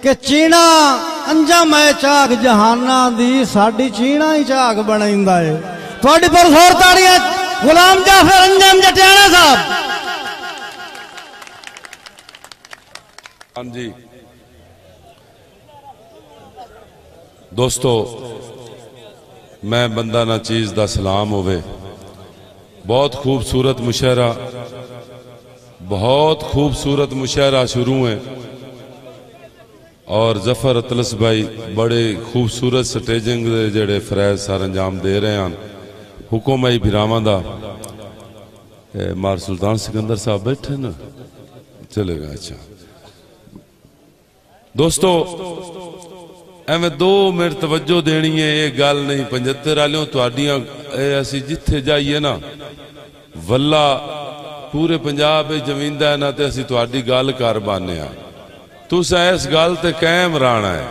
कि चीना अंजम है झाक जहाना दी साडी चीना ही झाक बनाइंदा है। थोड़ी पुरजोर ताड़ियां गुलाम जाफर अंजम जटियाना साहब। हाँ जी दोस्तों, मैं बंदा ना चीज दा सलाम होवे। बहुत खूबसूरत मुशायरा, बहुत खूबसूरत मुशायरा शुरू है और जफर अतलस भाई बड़े खूबसूरत स्टेजिंग दे जेड़े फरैज सर अंजाम दे रहे हैं। हुक्म है बिरावां दा मार सुल्तान सिकंदर साहब बैठे ना, चलेगा। अच्छा दोस्तों, एवं 2 मिनट तवज्जो देनी है। ये गल नहीं 75 वालों तुहाडियां असी जिथे जाइए ना वल्ला पूरे पंजाब जमींदा है ना ते असी तुहाडी गल कर पाने आ। तुसा इस गल ते कायम रहना है।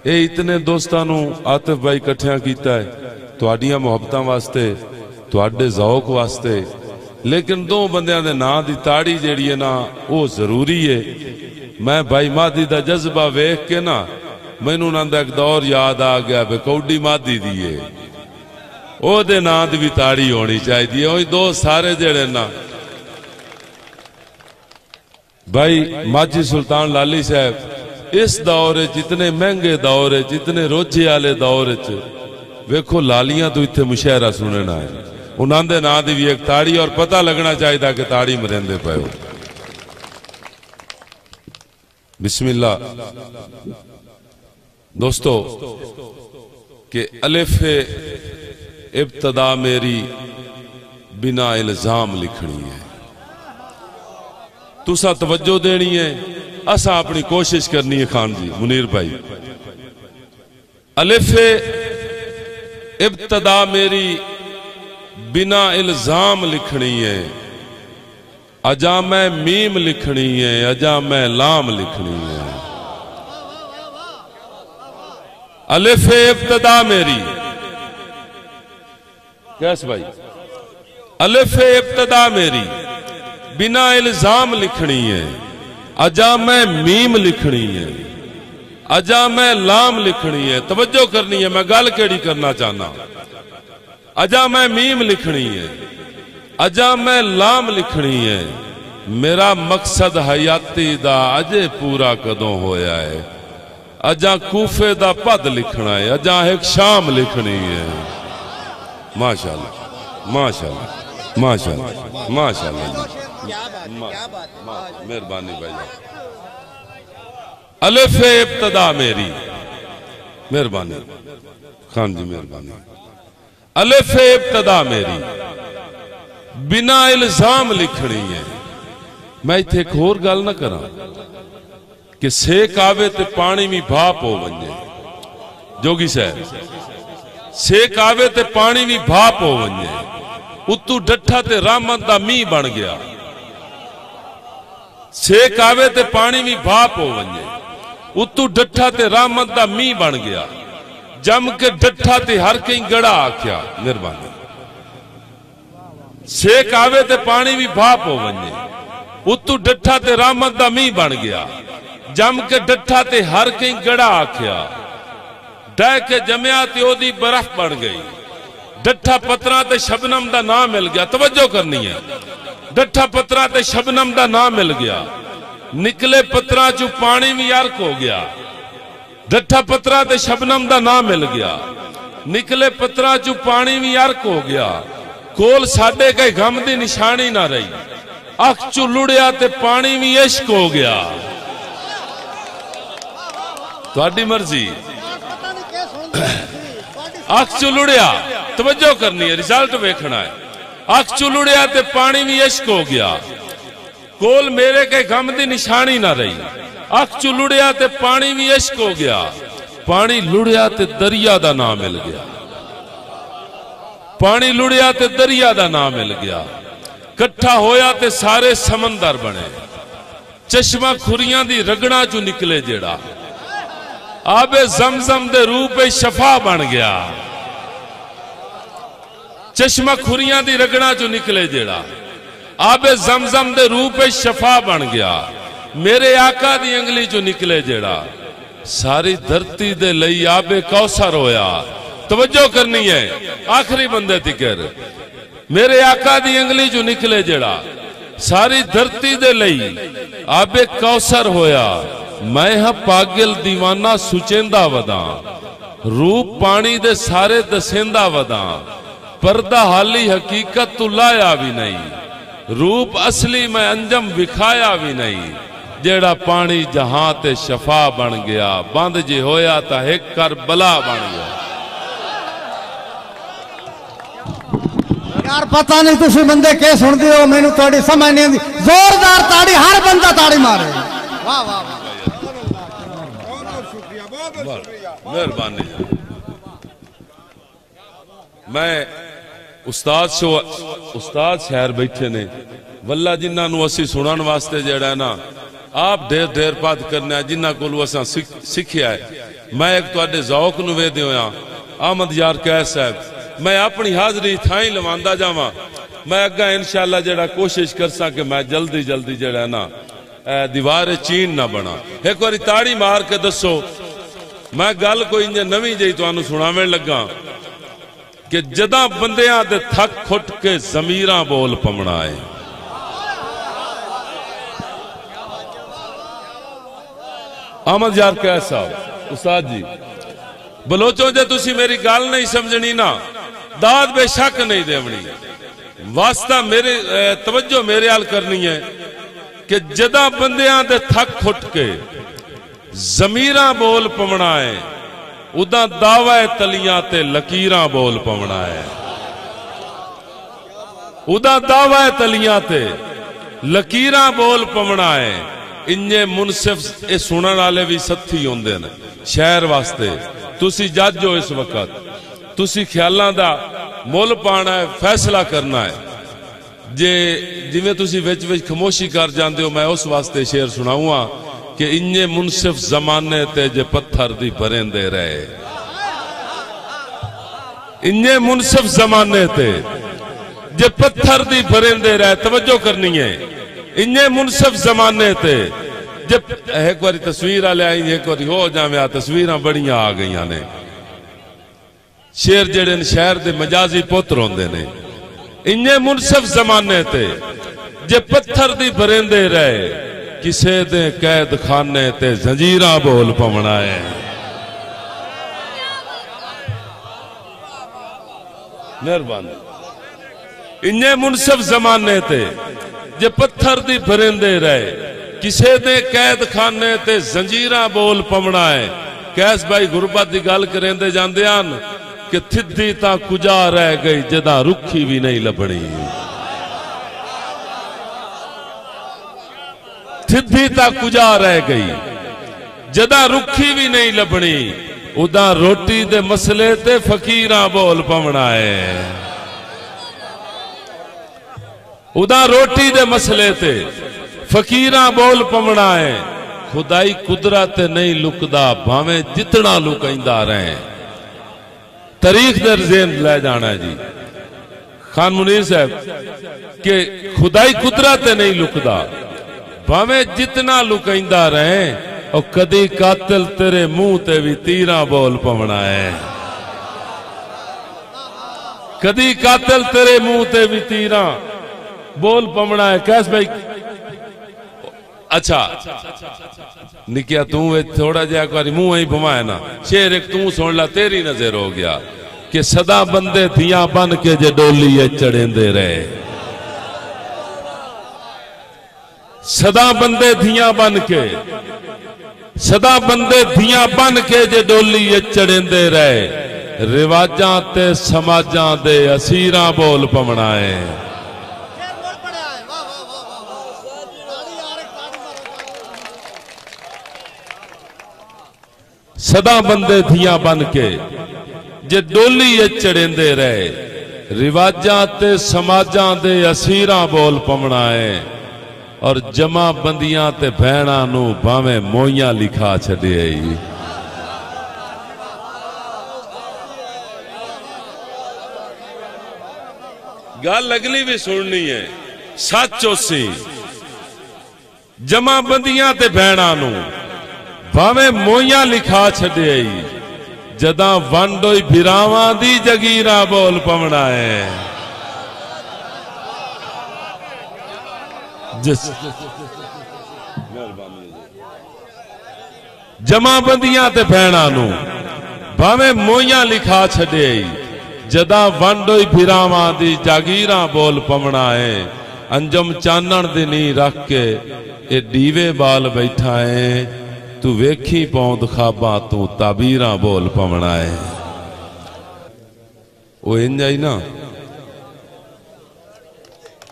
ये इतने दोस्तां नूं आतिफ भाई इकट्ठियां कीता है तुहाडियां मुहब्बतां वास्ते, तुहाडे ज़ौक वास्ते। लेकिन 2 बंदियां दे नां दी ताड़ी जिहड़ी है ना वो जरूरी है। मैं भाई मादी दा जज्बा वेख के ना मैनू उन्हां दा एक दौर याद आ गया भी कौडी मादी दी है, ओदे नां दी भी ताड़ी होनी चाहिए। ओही दोस्त सारे जेड़े ना भाई माजी सुल्तान लाली साहब इस दौर जितने महंगे दौर जितने रोजे वाले दौर वेखो लालियां तो इत्थे मुशायरा सुनना है। उन्हां दे नां दी भी एक ताड़ी और पता लगना चाहिए कि ताड़ी मरेंदे पे हो। बिस्मिल्लाह दोस्तों कि अलिफ इब्तदा मेरी बिना इल्जाम लिखनी है। तुसा तवज्जो देनी है, असा अपनी कोशिश करनी है। खान जी मुनीर भाई, अलिफ इब्तदा मेरी बिना इल्जाम लिखनी है। अजा मैं मीम लिखनी है, अजा मैं लाम लिखनी है। अलिफ इब्तदा मेरी कैस भाई, अलिफ इब्तदा मेरी बिना इल्जाम लिखनी है। अजा मैं मीम लिखनी है, अजा मैं लाम लिखनी है। तवज्जो करनी है, मैं गल केड़ी करना चाहना। अजा मैं मीम लिखनी है, अजा मैं लाम लिखनी है। मेरा मकसद हयाती दा अजे पूरा कदों होया है। अजा कूफे दा पद लिखना है, अजा एक शाम लिखनी है। माशाअल्लाह माशाअल्लाह माशाअल्लाह माशाअल्लाह, मेहरबानी भाई। अलिफ इब्तदा मेरी, मेहरबानी खान जी मेहरबानी। अलिफ इब्तदा मेरी बिना इल्जाम लिखनी है। मैं इत्थे एक होर गल ना करा कि सेक आवे ते पानी भी भाप हो वने। जोगी साहब, सेक आवे ते पानी भी भाप हो वने। उतू डठा ते रहमत दा मींह बन गया। सेक आवे ते पानी भी भाप हो वने। उतू डठा ते रहमत दा मींह बन गया। जम के डठा ते हर कई गड़ा आख्या। मेहरबानी। सेक आवे ते पानी भी भाप हो वने। उतू डठा ते रहमत दा मींह बन गया। जम के डठा ते हर कई गड़ा आख्या। डह के जमया ते ओदी बर्फ बन गई। डठा पत्रा ते शबनम दा नाम मिल गया। तवज्जो करनी है। डठा पत्रा ते शबनम दा नाम मिल गया। निकले पत्रा चू पानी भी अर्क हो गया। डठा पत्रा ते शबनम दा नाम मिल गया। निकले पत्रा चू पानी भी अर्क हो गया। कोल साडे कई गम दी निशानी ना रही। अख चू लुड़िया ते पानी भी इश्क हो गया। तुहाडी मर्जी। अख चू लुड़िया, तवज्जो करनी है, रिजल्ट वेखना है। अख चू लुड़िया ते पानी भी इश्क हो गया। कोल मेरे के गम दी निशानी ना रही। अख चू लुड़िया ते पानी भी इश्क हो गया। पानी लुड़िया ते दरिया दा नाम मिल गया। पानी लुड़िया ते दरिया दा नाम मिल गया। कट्ठा होया ते सारे समंदर बने। चश्मा खुरियां दी रगड़ा चू निकले जेड़ा। आबे जमजम दे रूप शफा बन गया। चश्मा खुरियां दी रगड़ा चू निकले जेड़ा। आबे जमजम दे रूप शफा बन गया। मेरे आका दी अंगली चो निकले जेड़ा सारी धरती दे लई आबे कौसर होया। तवज्जो करनी है आखिरी बंदे तिकर। मेरे आका दी अंगली चो निकले जेड़ा सारी धरती दे लई आबे कौसर होया। मैं हाँ पागल दीवाना सुचेंदा वदा, रूप पानी दे सारे दसेंदा वदा, पर्दा हाली हकीकत तू लाया भी नहीं, रूप असली मैं अंजम विखाया भी नहीं। जेड़ा पानी जहां ते शफा बन गया, बंद जे होया ता एक कर बला बन गया। यार पता नहीं तुम बंदे के सुनते हो, मैनू थोड़ी समझ नहीं आती। जोरदार ताड़ी, हर बंदा ताड़ी मारे। वाह वाह वाह, मेहरबानी। मैं उस्ताद शहर बैठे ने वल्ला जिन्होंने असी सुनने वास्ते जेड़ा ना आप ढेर ढेर बात करने जिन्हों को असा सीखिया है। मैं एक तुहाडे ज़ौक नूं वेखदे होया अहमद यार कैस साहब, मैं अपनी हाजरी थाई लवांदा जावां। मैं अग्गा इंशाअल्लाह जेड़ा कोशिश कर सा कि मैं जल्दी जल्दी जेड़ा ना दीवार चीन ना बना। एक बारी ताड़ी मार के दसो। मैं गल कोई इंज नवी जी तुहानू सुनावें लगा कि जदा बंदियां दे थक खुट के जमीरां बोल पवना है। अहमद यार कैस साहब उस्ताद जी, बलोचो जे तुसी मेरी गल नहीं समझनी ना, दाद बेशक नहीं देवनी। वास्ता मेरे तवज्जो मेरे हाल करनी है कि जदा बंदियां दे थक खुट के जमीरां बोल पवना है, उदा दावा तलियां ते लकीरां बोल पवना है। उदा दावा तलियां ते लकीरां बोल पवना है। इन्ने मुनसिफ ये सुनने वाले भी सत्थी होंदे ने शहर वास्ते। तुसी जज हो इस वक्त, तुसी ख्यालां दा मुल पाना है, फैसला करना है। जे जिवें तुसी विच विच खामोशी कर जाते हो, मैं उस वास्ते शेर सुनाऊंगा कि इन्ने मुनसिफ जमाने ते जे पत्थर दी भरेंदे रहे। इन्ने मुनसिफ जमाने ते जे पत्थर दी भरेंदे रहे। तवज्जो करनी है। इन्ने मुनसिफ जमाने ते जब एक बारी तस्वीर वाले आई, एक बारी हो जावे, तस्वीर बड़िया आ गई ने। शेर जेड़े शहर दे मजाजी पुत्र होंदे ने। इन्ने मुनसिफ जमाने ते जे पत्थर दी भरेंदे रहे, किसे दे कैद खाने ते जंजीरां बोल पवना है। मेहरबानी। इन्ने मुनसिफ जमाने ते जे पत्थर दी भरेंदे रहे, किसे दे कैद खाने ते जंजीरां बोल पवना है। कैस भाई गुरबत की गल करेंदे जांदे हन कि थिद्दी तां कुजा रह गई, जदा रुखी भी नहीं लभनी। थिद्दी तां कुजा रह गई, जदा रुखी भी नहीं लभनी। उदा रोटी दे मसले ते फकीरां बोल पवना है। उदा रोटी दे मसले ते फकीरां बोल पवना है। खुदाई कुदरत नहीं लुकदा, भावें जितना लुकैंदा रहे। तारीख दे ज़हन ले जाना जी खान मुनीर साहब के खुदाई कुदरत नहीं लुकदा, भावें जितना लुकैंदा रहे। और कदी कातिल तेरे मुंह ते भी तीरां बोल पवना है। कदी कातिल तेरे मुंह ते भी तीरां बोल पवना है। कैस भाई अच्छा निकिया तू थोड़ा जहा एक बार मुंह ही घुमाया ना, शेर एक तू सुन ला, तेरी नजर हो गया कि सदा बंदे थियां बन के जे डोली चढ़ेंदे रहे। सदा बंदे थियां बन के, सदा बंदे थियां बन के जे डोली चढ़ेंदे रहे। रिवाजां ते समाजां दे असीरां बोल पवना है। सदा बंदे थियां बन के जे डोली चढ़ेंदे रहे। रिवाजां ते समाजां दे असीरां बोल पवना है। और जमा बंदियां ते भैणां नूं भावें मोइयां लिखा छड़े। गल अगली भी सुननी है। सच उसी जमाबंदियां ते भैणां नूं भावें मोइयां लिखा छड्डिया जदां वंड होई भिरावां दी जगीरा बोल पवना है। जमाबंदियां ते भैणां नूं भावें मोइयां लिखा छड्डिया जदां वंड होई भिरावां दी जागीरा बोल पवना है। अंजम चानण दी नी रख के ए दीवे बाल बैठा है। तू वेखी पौंद खाबा तू ताबीरा बोल पवना है। वो इंज आई ना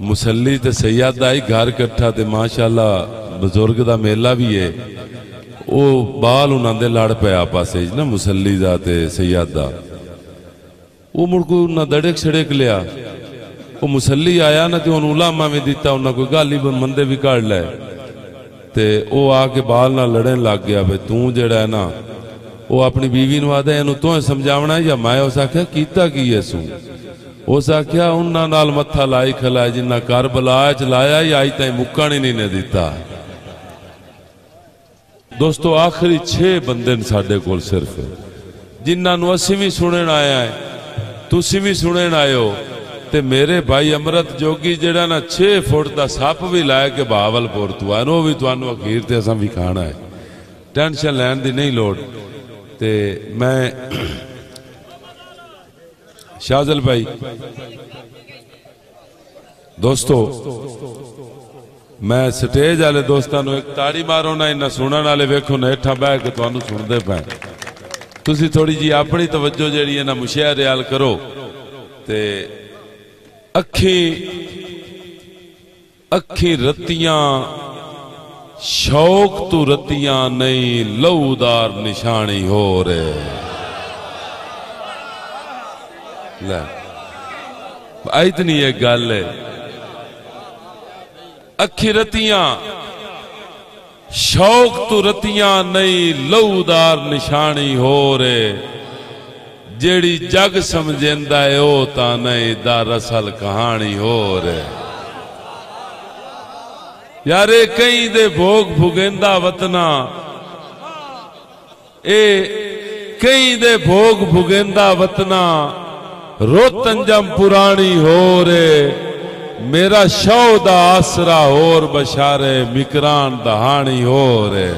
मुसल्ली ते सैयद आई घर कट्ठा ते माशाअल्लाह बुजुर्ग दा मेला भी है। वो बाल उन्हां दे लड़ पे आपस ना मुसल्ली दा ते सैयद दा। वो मुड़ को उन्हां दड़क छड़क लिया। वो मुसल्ली आया ना तो उलामा में दिता उन्हें कोई गाली मंदे भी काट लै ते वो आके बाल ना लड़न लग गया भाई तू जड़ा है ना वो अपनी बीवी नूं आदा इहनूं तूं समझावना या मैं। उस आख्या कीता की है सू। उस आख्या उन्हां नाल मत्था लाई खलाया जिन्ना कर बलाया चलाया या अज ताईं मुक्कण ही नहीं ने दिता। दोस्तों आखिरी 6 बंदे साडे कोल सिर्फ जिन्हां नूं असीं भी सुनण आया है तुसीं भी सुनण आयो। ते मेरे भाई अमृत जोगी जड़ा ना 6 फुट का सप भी लाया के बहावलपुर तो आए वो भी तुहानू अखीर ते असां भी खाना है। टेंशन लैन दी नहीं लोड़। ते मैं शाहजल भाई दोस्तों मैं स्टेज वाले दोस्तों एक ताड़ी मारो ना इन्ना सुनने वाले वेखो ना हेठा बह के तुहानू सुनते पे। तुसी थोड़ी जी अपनी तवज्जो जी है ना मुशेर रियाल करो। ते अखी अखी रतियां शौक तू रतियां नहीं लहूदार निशानी हो रे। ले इतनी एक गल है। अखी रतियां शौक तू रतियां नहीं लहूदार निशानी हो रे। जेड़ी जग समझेंदा है ओ ता नहीं दरअसल कहानी हो रे। यारे कई दे भोग भुगेंदा वतना ए कई दे भोग भुगेंदा वतना रोत अंजम पुरानी हो रे। मेरा शौ दा आसरा होर बशारे मिकरान दहानी हो रे।